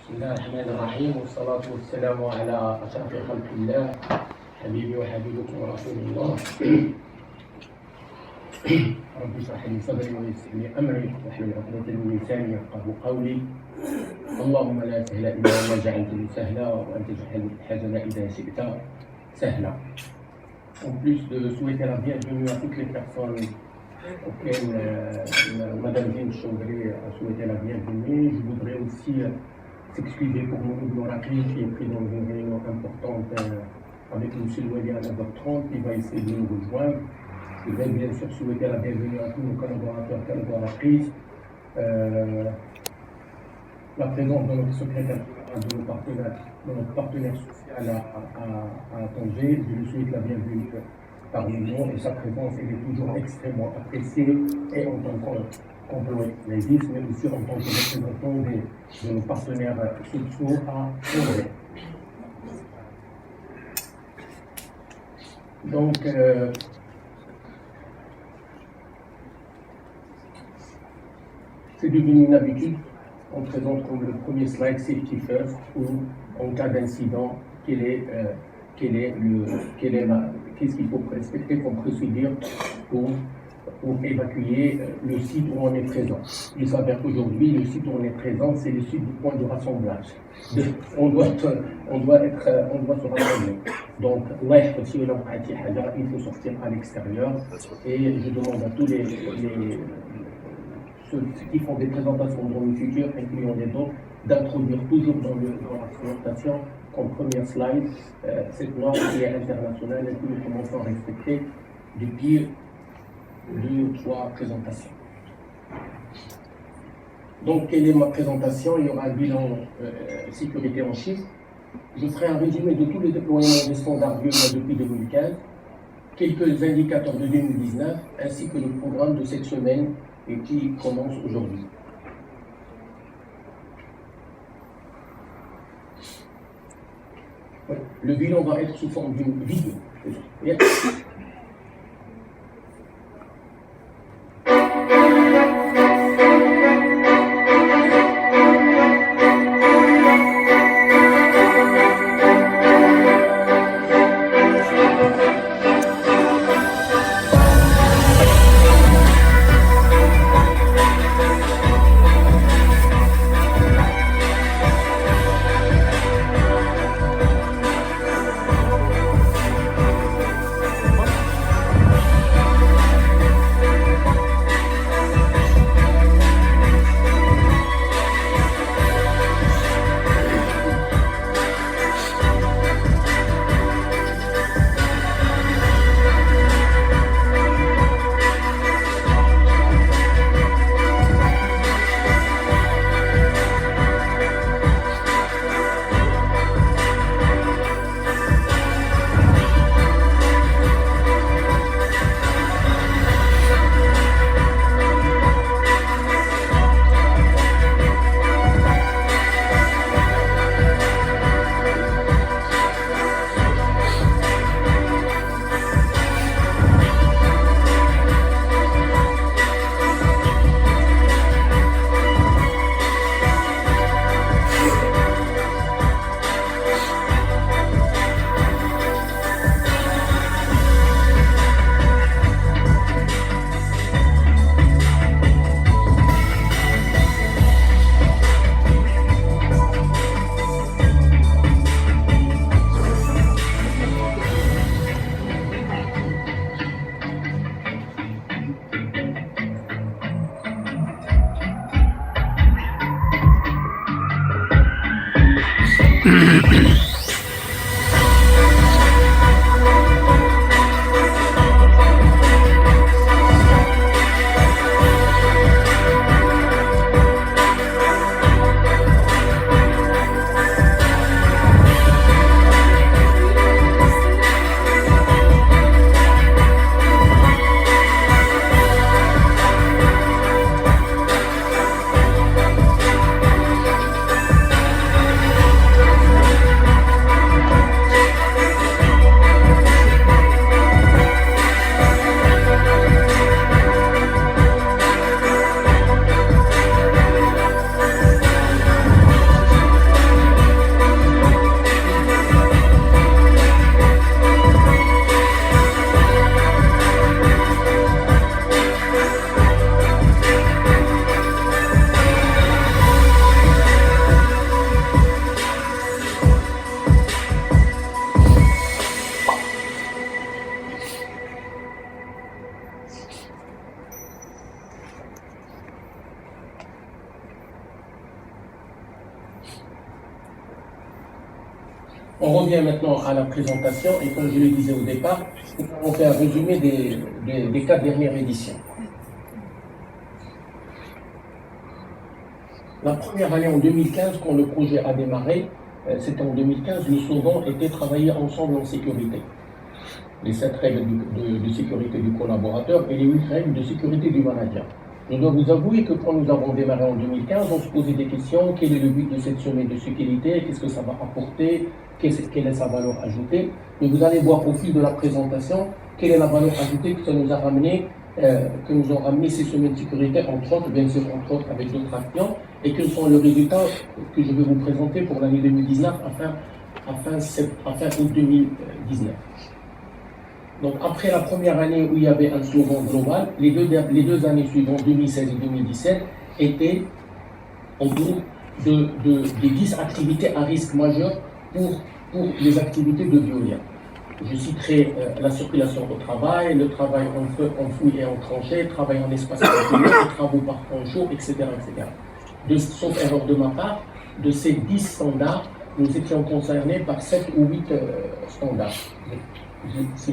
بسم الله الرحمن الرحيم والصلاة والسلام على أشرف خلق الله حبيبي وحبيبكم ورسول الله رب اشرح لي صدري ويسر لي أمري واحلل عقدة من لساني يفقهوا قولي اللهم لا سهل إلا ما جعلته سهلا وأنت تجعل الحزن إذا شئت سهلا. En plus de souhaiter la bienvenue à toutes les personnes auxquelles Madame Zine Chaudry a souhaité la bienvenue, je voudrais aussi s'excuser pour mon double Rakli qui est pris dans une réunion importante avec M. Louali à 9h30 qui va essayer de nous rejoindre. Je voudrais bien sûr souhaiter la bienvenue à tous nos collaborateurs, collaboratrices, la présence de notre secrétaire, de notre partenaire social à Tanger. Je lui souhaite la bienvenue parmi nous et sa présence elle est toujours extrêmement appréciée et en tant qu'employé mais aussi en tant que représentant de nos partenaires sociaux à Tanger. Donc, c'est devenu une habitude. On présente comme le premier slide Safety First, où en cas d'incident, qu'est-ce qu'il faut respecter comme procédure pour évacuer le site où on est présent. Il s'avère qu'aujourd'hui, le site où on est présent, c'est le site du point de rassemblage. On doit se rassembler. Donc, il faut sortir à l'extérieur. Et je demande à tous ceux qui font des présentations dans le futur, incluant les autres, d'introduire toujours dans la présentation, comme première slide, cette norme qui est internationale et que nous commençons à respecter depuis 2 ou 3 présentations. Donc, quelle est ma présentation? Il y aura un bilan sécurité en chiffres. Je ferai un résumé de tous les déploiements des standards VIOLA depuis 2015, quelques indicateurs de 2019, ainsi que le programme de cette semaine et qui commence aujourd'hui. Ouais. Le bilan va être sous forme d'une vidéo. Bien. On revient maintenant à la présentation et comme je le disais au départ, on fait un résumé des 4 dernières éditions. La première année en 2015, quand le projet a démarré, c'était en 2015, le slogan était travailler ensemble en sécurité. Les 7 règles de sécurité du collaborateur et les 8 règles de sécurité du manager. Je dois vous avouer que quand nous avons démarré en 2015, on se posait des questions. Quel est le but de cette semaine de sécurité? Qu'est-ce que ça va apporter? Quelle est sa valeur ajoutée? Mais vous allez voir au fil de la présentation quelle est la valeur ajoutée que ça nous a ramené, que nous ont ramené ces semaines de sécurité, entre autres, bien sûr, entre autres avec d'autres actions, et quels sont les résultats que je vais vous présenter pour l'année 2019 fin août 2019. Donc après la première année où il y avait un slogan global, les deux années suivantes, 2016 et 2017, étaient autour des 10 activités à risque majeur pour les activités de Veolia. Je citerai la circulation au travail, le travail en feu, en fouille et en tranchée, le travail en espace confiné, les travaux par temps chaud, etc. Sauf erreur de ma part, de ces 10 standards, nous étions concernés par 7 ou 8 standards. Si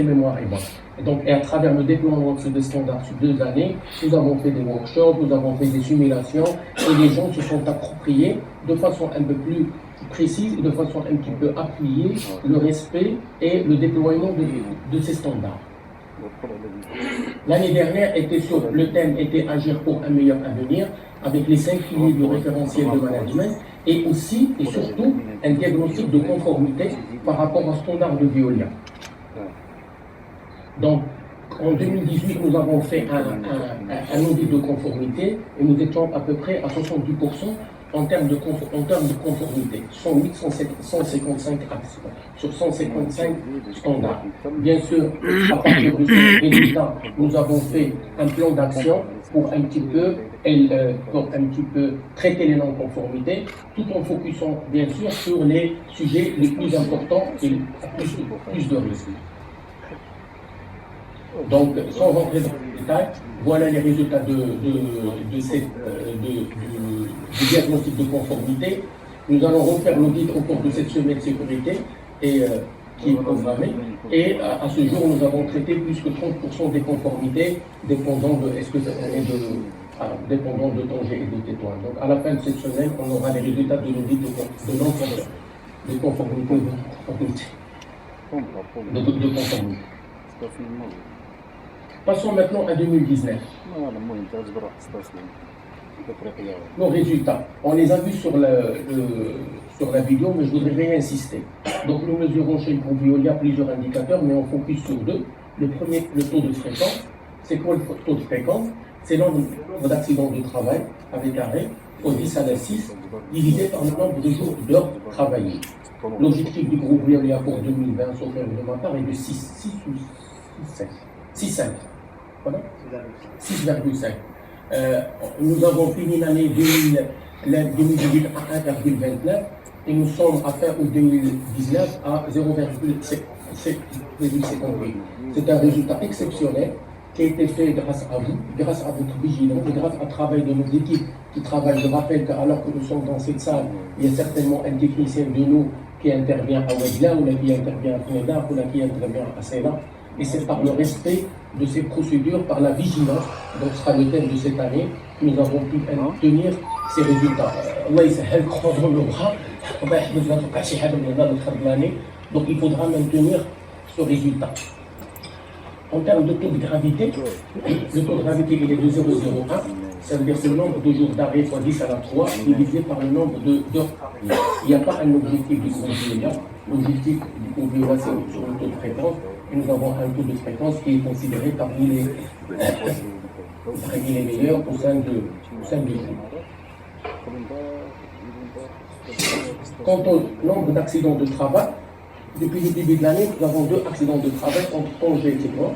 mémoire est bonne. Et à travers le déploiement de ces standards sur 2 années, nous avons fait des workshops, nous avons fait des simulations, et les gens se sont appropriés de façon un peu plus précise et de façon un petit peu appuyée le respect et le déploiement de ces standards. L'année dernière, le thème était Agir pour un meilleur avenir, avec les 5 piliers du référentiel de management, et aussi et surtout un diagnostic de conformité par rapport au standard de Veolia. Donc, en 2018, nous avons fait un audit de conformité et nous étions à peu près à 70% en termes de conformité. 155 actions sur 155 standards. Bien sûr, à partir de ce résultat, nous avons fait un plan d'action pour un petit peu traiter les non-conformités, tout en focusant bien sûr sur les sujets les plus importants et plus de risques. Donc, sans rentrer dans les détails, voilà les résultats du diagnostic de conformité. Nous allons refaire l'audit au cours de cette semaine de sécurité qui est programmée. Et à ce jour, nous avons traité plus que 30% des conformités dépendant de danger et de tétoin. Donc, à la fin de cette semaine, on aura les résultats de l'audit de non-conformité. De conformité. Passons maintenant à 2019. Nos résultats, on les a vus sur la vidéo, mais je voudrais réinsister. Donc nous mesurons chez le groupe Veolia plusieurs indicateurs, mais on focus sur 2. Le premier, le taux de fréquence. C'est quoi le taux de fréquence? C'est le nombre d'accidents de travail avec arrêt au 10 à la 6, divisé par le nombre de jours d'heures travaillées. L'objectif du groupe Veolia pour 2020, sauf erreur de ma part, est de 6,5. Voilà. 6,5. Nous avons fini l'année 2018 à 1,29 et nous sommes à fin août 2019 à 0,58. C'est un résultat exceptionnel qui a été fait grâce à vous, grâce à votre vigilance et grâce au travail de nos équipes qui travaillent. Je rappelle qu'alors que nous sommes dans cette salle, il y a certainement un technicien de nous qui intervient à Ouedla, ou qui intervient à Fneda, ou qui intervient à Sena. Et c'est par le respect de ces procédures, par la vigilance, donc ce sera le thème de cette année, que nous avons pu tenir ces résultats. Croisons le bras, donc il faudra maintenir ce résultat. En termes de taux de gravité, le taux de gravité il est de 0,01, ça veut dire que le nombre de jours d'arrêt fois 10 à la 3 divisé par le nombre d'heures. Il n'y a pas un objectif du groupe Veolia. L'objectif du groupe Veolia, c'est sur le taux de fréquence. Et nous avons un taux de fréquence qui est considéré parmi les meilleurs au sein du groupe. Quant au nombre d'accidents de travail, depuis le début de l'année, nous avons 2 accidents de travail entre Tanger et Tétouan.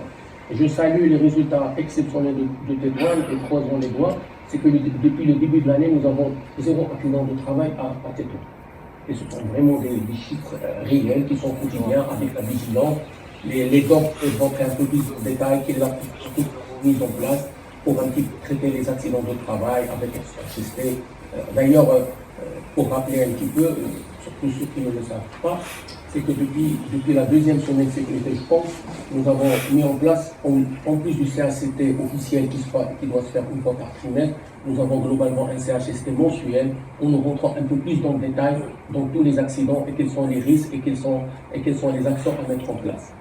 Je salue les résultats exceptionnels de Tétouan et croisons les doigts. C'est que depuis le début de l'année, nous avons 0 accident de travail à Tétouan. Et ce sont vraiment des chiffres réels qui sont quotidiens avec la vigilance. Les GOP vont faire un peu plus de détails qui est mise en place pour un petit traiter les accidents de travail avec HST. D'ailleurs, pour rappeler un petit peu, surtout ceux qui ne le savent pas, c'est que depuis la deuxième semaine de sécurité, je pense, nous avons mis en place, en plus du CHST officiel qui doit se faire une fois par trimestre, nous avons globalement un CHST mensuel où nous rentrons un peu plus dans le détail dans tous les accidents et quels sont les risques et quelles sont les actions à mettre en place.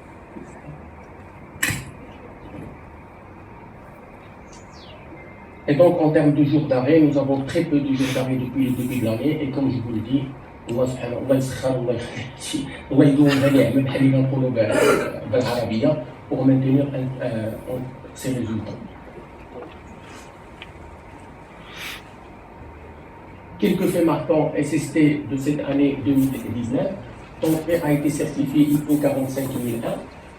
Et donc, en termes de jours d'arrêt, nous avons très peu de jours d'arrêt depuis le début de l'année. Et comme je vous le dis, Allah subhanahu wa ta'ala pour maintenir ces résultats. Quelques faits marquants SST de cette année 2019. Ton a été certifié ISO 45001.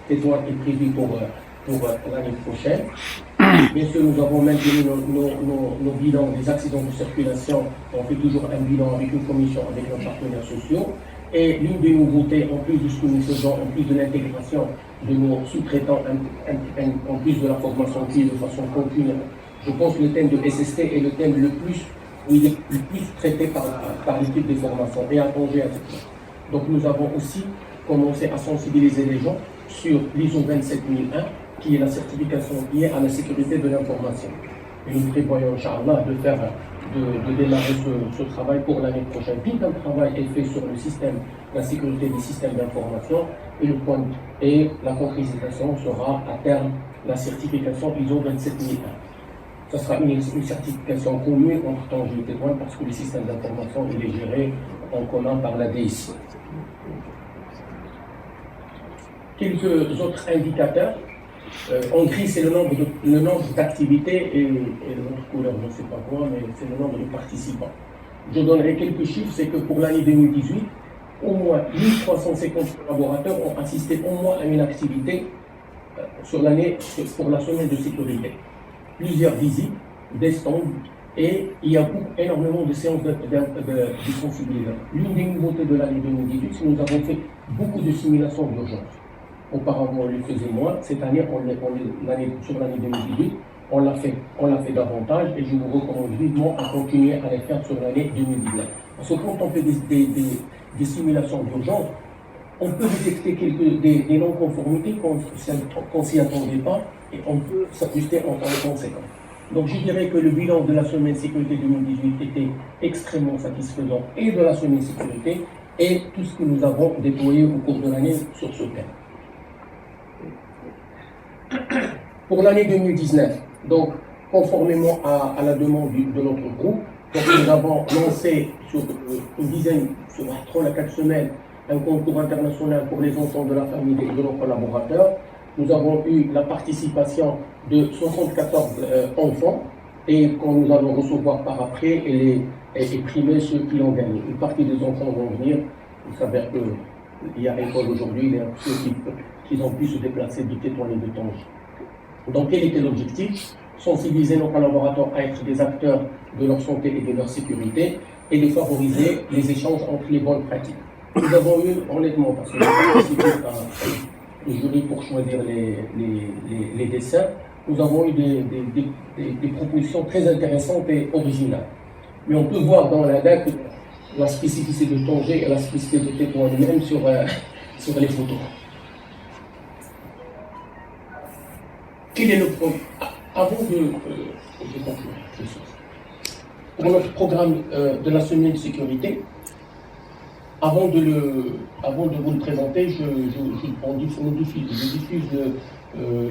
Cette loi est prévue pour l'année prochaine. Bien sûr, nous avons maintenu nos bilans des accidents de circulation. On fait toujours un bilan avec une commission, avec nos partenaires sociaux. Et l'une des nouveautés, en plus de ce que nous faisons, en plus de l'intégration de nos sous-traitants, en plus de la formation qui est de façon continue, je pense que le thème de SST est le thème le plus traité par l'équipe de formation et à Tanger à tout. Donc nous avons aussi commencé à sensibiliser les gens sur l'ISO 27001, qui est la certification liée à la sécurité de l'information. Et nous prévoyons, Inch'Allah, de démarrer ce travail pour l'année prochaine. Tout un travail est fait sur le système, la sécurité des systèmes d'information et la concrétisation sera à terme la certification ISO 27001. Ce sera une certification commune entre Tanger et Tétouan parce que le système d'information est géré en commun par la DSI. Quelques autres indicateurs. En gris, c'est le nombre d'activités et l'autre couleur, je ne sais pas quoi, mais c'est le nombre de participants. Je donnerai quelques chiffres, c'est que pour l'année 2018, au moins 1350 collaborateurs ont assisté au moins à une activité sur l'année pour la semaine de sécurité. Plusieurs visites, des stands, et il y a énormément de séances de sensibilisation. L'une des nouveautés de l'année 2018, c'est que nous avons fait beaucoup de simulations d'urgence. Auparavant, on le faisait moins. Cette année, sur l'année 2018, on l'a fait davantage et je vous recommande vivement à continuer à les faire sur l'année 2019. Parce que quand on fait des simulations d'urgence, on peut détecter des non-conformités qu'on ne s'y attendait pas et on peut s'ajuster en conséquence. Donc je dirais que le bilan de la semaine sécurité 2018 était extrêmement satisfaisant et de la semaine sécurité et tout ce que nous avons déployé au cours de l'année sur ce thème. Pour l'année 2019, donc conformément à la demande de notre groupe, donc nous avons lancé sur une dizaine, sur 3 à 4 semaines, un concours international pour les enfants de la famille de nos collaborateurs. Nous avons eu la participation de 74 enfants et qu'on nous allons recevoir par après et primer ceux qui l'ont gagné. Une partie des enfants vont venir. Il s'avère qu'il y a école aujourd'hui, il y a ceux qui ont pu se déplacer de Tétouan et de Tanger. Donc quel était l'objectif? Sensibiliser nos collaborateurs à être des acteurs de leur santé et de leur sécurité et de favoriser les échanges entre les bonnes pratiques. Nous avons eu, honnêtement, parce que j'ai participé à le jury pour choisir les dessins, nous avons eu des propositions très intéressantes et originales. Mais on peut voir dans la date la spécificité de Tanger et la spécificité de Tétouan lui-même sur les photos. Quel est le problème? Avant de conclure, pour notre programme de la semaine de sécurité, avant de vous le présenter, je diffuse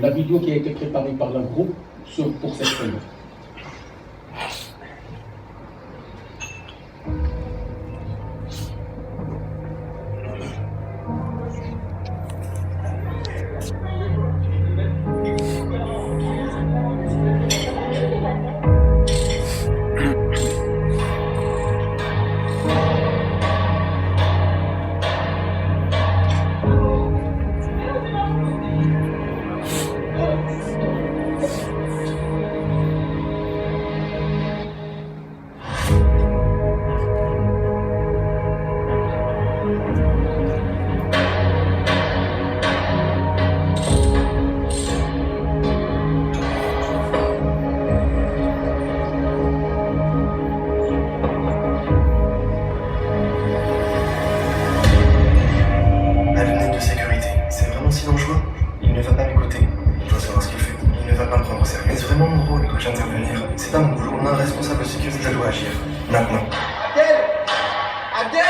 la vidéo qui a été préparée par le groupe pour cette semaine. dois agir maintenant. Abdel, Abdel,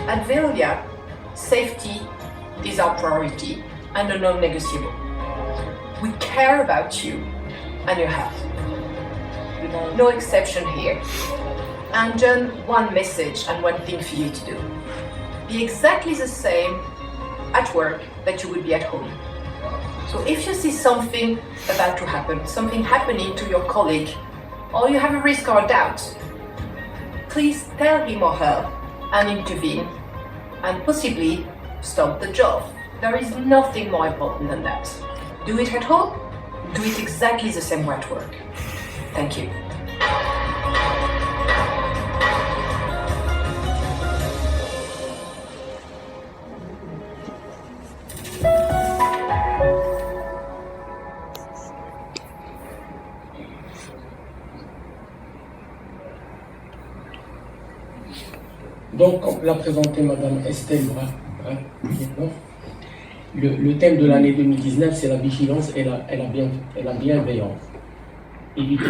At Veolia, safety is our priority and a non-negotiable. We care about you and your health. No exception here. And just one message and one thing for you to do. Be exactly the same at work that you would be at home. So if you see something about to happen, something happening to your colleague, or you have a risk or a doubt, please tell him or her and intervene and possibly stop the job. There is nothing more important than that. Do it at home, do it exactly the same way at work. Thank you. Donc, comme l'a présenté Madame Estelle le thème de l'année 2019, c'est la vigilance et la bienveillance. Éviter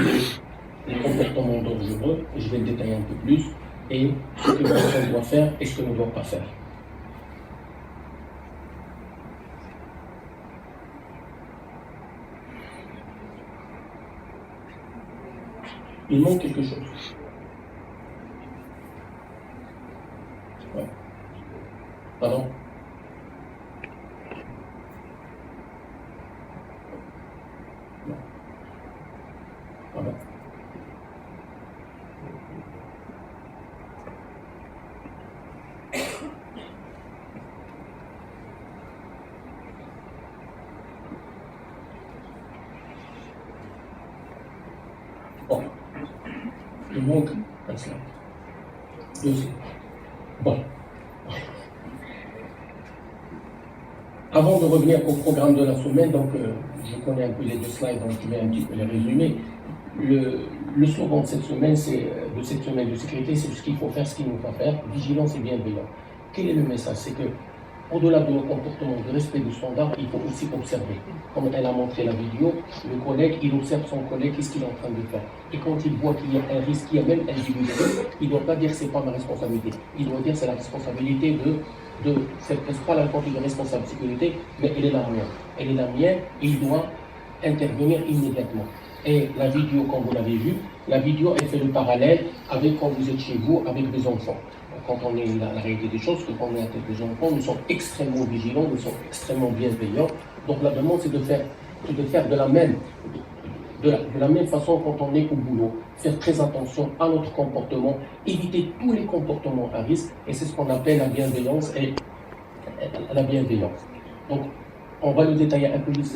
les comportements dangereux, je vais le détailler un peu plus, et ce que l'on doit faire et ce que l'on ne doit pas faire. Il manque quelque chose. Ouais. Pardon? Non. Pardon. Bon. Il manque un slide. Deuxième. Bon. Avant de revenir au programme de la semaine, donc je connais un peu les deux slides, donc je vais un petit peu les résumer. Le slogan de cette semaine de sécurité, c'est ce qu'il faut faire, ce qu'il ne faut pas faire, vigilance et bienveillance. Quel est le message? C'est que, au-delà de nos comportements de respect du standard, il faut aussi observer. Comme elle a montré la vidéo, le collègue, il observe son collègue, qu'est-ce qu'il est en train de faire. Et quand il voit qu'il y a un risque, qu'il y a même individuel, il ne doit pas dire c'est pas ma responsabilité. Il doit dire c'est la responsabilité c'est pas la responsable de sécurité, mais elle est la mienne. Elle est la mienne et il doit intervenir immédiatement. Et la vidéo, comme vous l'avez vu, la vidéo, elle fait le parallèle avec quand vous êtes chez vous avec des enfants. Quand on est la réalité des choses, que quand on est avec des enfants, nous sommes extrêmement vigilants, nous sommes extrêmement bienveillants. Donc la demande, c'est de faire de la même façon quand on est au boulot. Faire très attention à notre comportement, éviter tous les comportements à risque, et c'est ce qu'on appelle la bienveillance et la bienveillance. Donc, on va le détailler un peu plus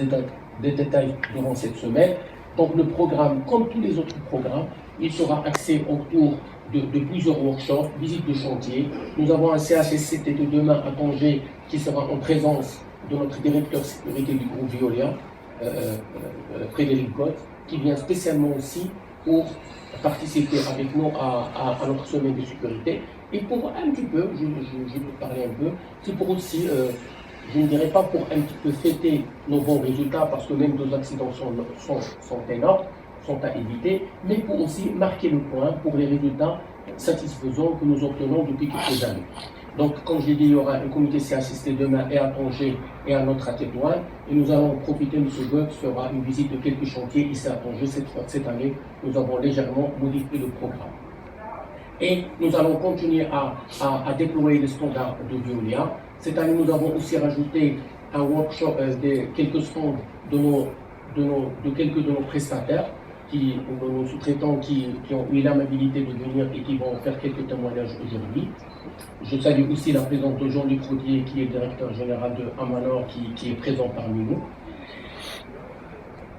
des détails durant cette semaine. Donc, le programme, comme tous les autres programmes, il sera axé autour de plusieurs workshops, visites de chantier. Nous avons un CHSCT de demain à Tanger qui sera en présence de notre directeur sécurité du groupe Veolia, Frédéric Gott, qui vient spécialement aussi pour participer avec nous à notre semaine de sécurité. Et pour un petit peu, je vais parler un peu, c'est pour aussi, je ne dirais pas pour un petit peu fêter nos bons résultats, parce que même nos accidents sont énormes, sont à éviter, mais pour aussi marquer le point pour les résultats satisfaisants que nous obtenons depuis quelques années. Donc, comme je l'ai dit, il y aura un comité CHST demain et à Tanger et à notre à Tétouan. Et nous allons profiter, M. Goetz fera une visite de quelques chantiers ici à Tanger. Cette année, nous avons légèrement modifié le programme. Et nous allons continuer à déployer les standards de Veolia. Cette année, nous avons aussi rajouté un workshop, quelques stands de quelques de nos prestataires, de nos sous-traitants qui ont eu l'amabilité de venir et qui vont faire quelques témoignages aujourd'hui. Je salue aussi la présence de Jean-Luc Rodier, qui est directeur général de Amanor, qui est présent parmi nous,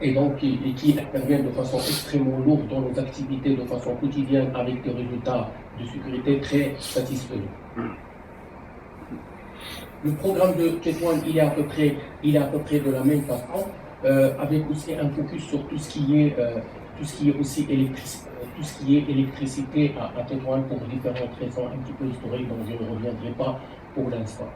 et donc qui intervient de façon extrêmement lourde dans nos activités de façon quotidienne avec des résultats de sécurité très satisfaisants. Le programme de Tétouan, il est à peu près de la même façon, avec aussi un focus sur tout ce qui est aussi électricité à Tétouan pour différentes raisons un petit peu historiques dont je ne reviendrai pas pour l'instant.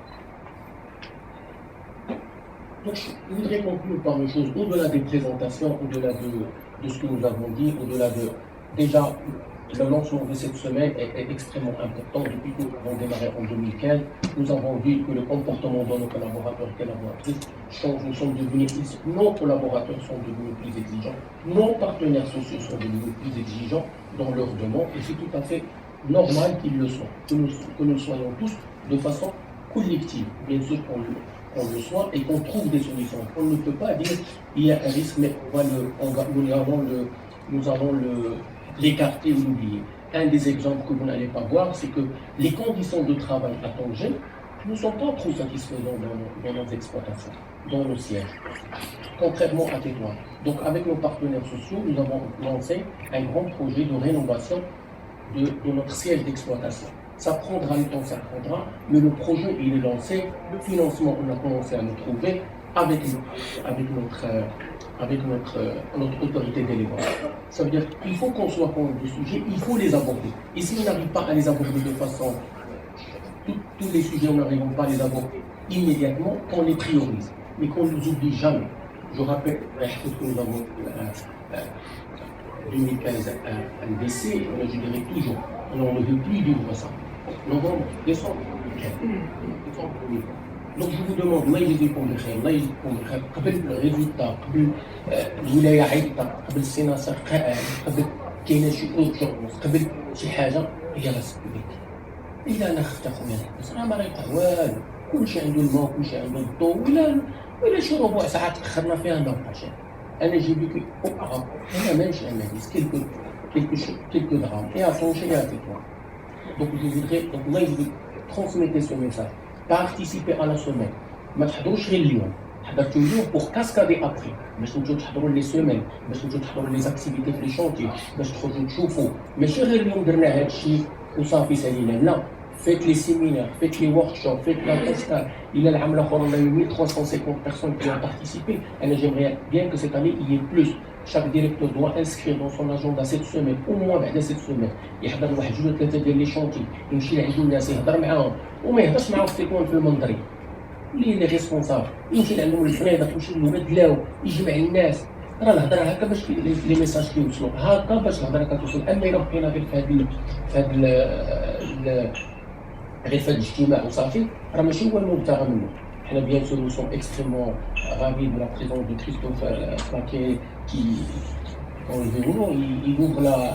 Donc, je voudrais conclure par une chose, au-delà des présentations, au-delà de ce que nous avons dit, au-delà de... Déjà, le lancement de cette semaine est extrêmement important. Depuis que nous avons démarré en 2015, nous avons vu que le comportement de nos collaborateurs et collaboratrices change. Nous sommes devenus, nos collaborateurs sont devenus plus exigeants, nos partenaires sociaux sont devenus plus exigeants dans leurs demandes, et c'est tout à fait normal qu'ils le soient, que nous soyons tous de façon collective. Bien sûr qu'on le soit et qu'on trouve des solutions. On ne peut pas dire il y a un risque, mais nous allons l'écarter ou l'oublier. Un des exemples que vous n'allez pas voir, c'est que les conditions de travail à Tanger ne sont pas trop satisfaisantes dans nos exploitations, dans nos sièges, contrairement à Tétouan. Donc avec nos partenaires sociaux, nous avons lancé un grand projet de rénovation de notre siège d'exploitation. Ça prendra le temps, ça prendra, mais le projet il est lancé, le financement on a commencé à le trouver avec notre autorité délégante. Ça veut dire qu'il faut qu'on soit contre des sujets, il faut les aborder. Et si on n'arrive pas à les aborder de façon... Tous les sujets, on n'arrive pas à les aborder immédiatement, qu'on les priorise, mais qu'on ne les oublie jamais. Je rappelle que nous avons 2015 un décès, je dirais toujours, on ne veut plus vivre ça. Novembre, décembre, donc je vous demande, الله يجزيكم بخير، الله يجزيكم بخير، قبل الريزولتا، قبل الولاية عيطة، قبل السيناسة قبل كاينة شي أورجونس، قبل شي حاجة هي راس البيت. إلا أنا خفت أخويا الناس راه ما راه والو، كلشي عنده الماء، كلشي عنده الضوء، ولا شي ربع ساعة تأخرنا فيها ما بقاش. أنا جي vécu auparavant، أنا ماشي أناليز quelques drames، et à Tanger et à Tétouan. Donc الله يجزيك transmettez ce message. Participer à la semaine. ما تحضروش غير اليوم. حضرتوا اليوم pour cascader après. باش نمشيو تحضروا لي سيمين، باش نمشيو تحضروا لي زاكتيفيتي في لي شونتي، باش تخرجوا تشوفوا. ماشي غير اليوم درنا هذا الشيء وصافي سالينا، لا. Faites les séminaires, faites les workshops, faites la cascade. Il y a l'âme on a eu 1350 personnes qui ont participé. Et j'aimerais bien que cette année, il y ait plus. Chaque directeur doit inscrire dans son agenda cette semaine, au moins cette semaine. يحضر واحد جوج ثلاثة ديال لي شونتي، يمشي لعند الناس يهضر معاهم، وما يهضرش معاهم في تكون في المنظري. اللي ريسبونسابل، يمشي لعندهم الفنادق، يمشي لهم الدلاو، يجمع الناس. راه الهضره هكا باش لي ميساج كيوصلوا، هكا باش الهضره كتوصل. اما الا بقينا غير في هذا الاجتماع وصافي، راه ماشي هو المبتغى منه. حنا bien sûr nous sommes extrêmement ravis de la présence de Christophe Paquet qui, quand il ouvre